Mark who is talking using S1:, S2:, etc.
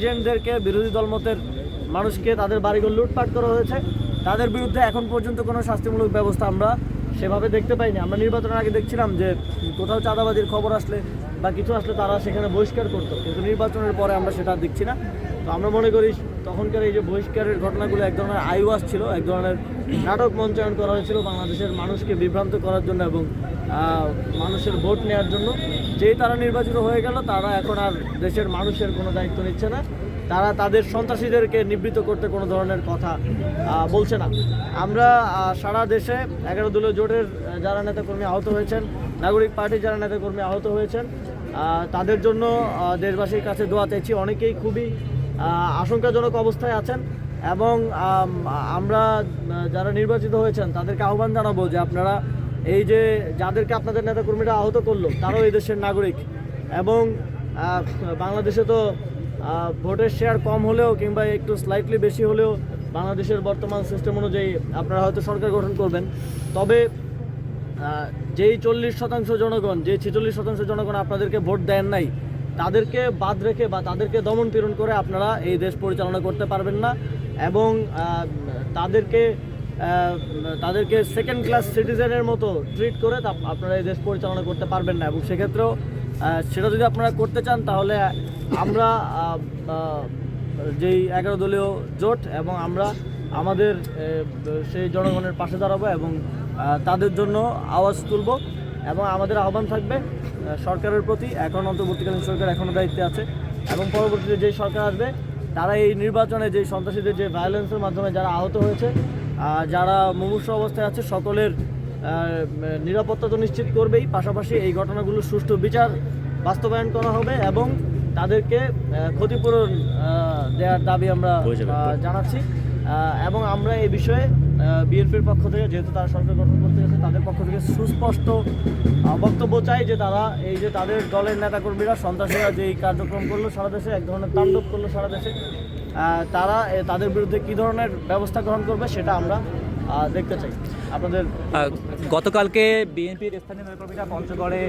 S1: এজেন্টদেরকে বিরোধী দলমতের মানুষকে তাদের বাড়িঘর লুটপাট করা হয়েছে, তাদের বিরুদ্ধে এখন পর্যন্ত কোনো শাস্তিমূলক ব্যবস্থা আমরা সেভাবে দেখতে পাইনি। আমরা নির্বাচনের আগে দেখছিলাম যে কোথাও চাঁদাবাজির খবর আসলে বা কিছু আসলে তারা সেখানে বহিষ্কার করতো, কিন্তু নির্বাচনের পরে আমরা সেটা দেখছি না। তো আমরা মনে করি তখনকার এই যে বহিষ্কারের ঘটনাগুলো এক ধরনের আইওয়াশ ছিল, এক ধরনের নাটক মঞ্চায়ন করা হয়েছিল বাংলাদেশের মানুষকে বিভ্রান্ত করার জন্য এবং মানুষের ভোট নেওয়ার জন্য। যেই তারা নির্বাচিত হয়ে গেল, তারা এখন আর দেশের মানুষের কোনো দায়িত্ব নিচ্ছে না, তারা তাদের সন্ত্রাসীদেরকে নিবৃত্ত করতে কোনো ধরনের কথা বলছে না। আমরা সারা দেশে 11 দলীয় জোটের যারা নেতাকর্মী আহত হয়েছেন, নাগরিক পার্টির যারা নেতাকর্মী আহত হয়েছেন, তাদের জন্য দেশবাসীর কাছে দোয়া চাইছি। অনেকেই খুবই আশঙ্কাজনক অবস্থায় আছেন এবং আমরা যারা নির্বাচিত হয়েছেন তাদেরকে আহ্বান জানাবো যে আপনারা এই যে যাদেরকে আপনাদের নেতাকর্মীরা আহত করলো তারাও এই দেশের নাগরিক এবং বাংলাদেশে তো ভোটের শেয়ার কম হলেও কিংবা একটু স্লাইটলি বেশি হলেও বাংলাদেশের বর্তমান সিস্টেম অনুযায়ী আপনারা হয়তো সরকার গঠন করবেন, তবে যেই 40% জনগণ, যে 46% জনগণ আপনাদেরকে ভোট দেন নাই, তাদেরকে বাদ রেখে বা তাদেরকে দমন পীড়ন করে আপনারা এই দেশ পরিচালনা করতে পারবেন না এবং তাদেরকে সেকেন্ড ক্লাস সিটিজেনের মতো ট্রিট করে আপনারা এই দেশ পরিচালনা করতে পারবেন না। এবং সেক্ষেত্রেও সেটা যদি আপনারা করতে চান তাহলে আমরা যেই 11 দলীয় জোট এবং আমরা আমাদের সেই জনগণের পাশে দাঁড়াবো এবং তাদের জন্য আওয়াজ তুলব এবং আমাদের আহ্বান থাকবে সরকারের প্রতি। এখন অন্তর্বর্তীকালীন সরকার এখনও দায়িত্বে আছে এবং পরবর্তীতে যেই সরকার আসবে তারা এই নির্বাচনে যে সন্ত্রাসীদের যে ভায়োলেন্সের মাধ্যমে যারা আহত হয়েছে, যারা মুমূর্ষু অবস্থায় আছে, সকলের নিরাপত্তা তো নিশ্চিত করবেই, পাশাপাশি এই ঘটনাগুলোর সুষ্ঠু বিচার বাস্তবায়ন করা হবে এবং তাদেরকে ক্ষতিপূরণ দেওয়ার দাবি আমরা জানাচ্ছি। এবং আমরা এই বিষয়ে বিএনপির পক্ষ থেকে, যেহেতু তারা সরকার গঠন করতে গেছে, তাদের পক্ষ থেকে সুস্পষ্ট বক্তব্য চাই যে তারা এই যে তাদের দলের নেতাকর্মীরা সন্ত্রাসীরা যেই কার্যক্রম করলো সারা দেশে, এক ধরনের তাণ্ডব করলো সারা দেশে, তারা তাদের বিরুদ্ধে কী ধরনের ব্যবস্থা গ্রহণ করবে সেটা আমরা দেখতে চাই। আপনাদের
S2: গতকালকে বিএনপির স্থানীয় নেতাকর্মীরা পঞ্চগড়ে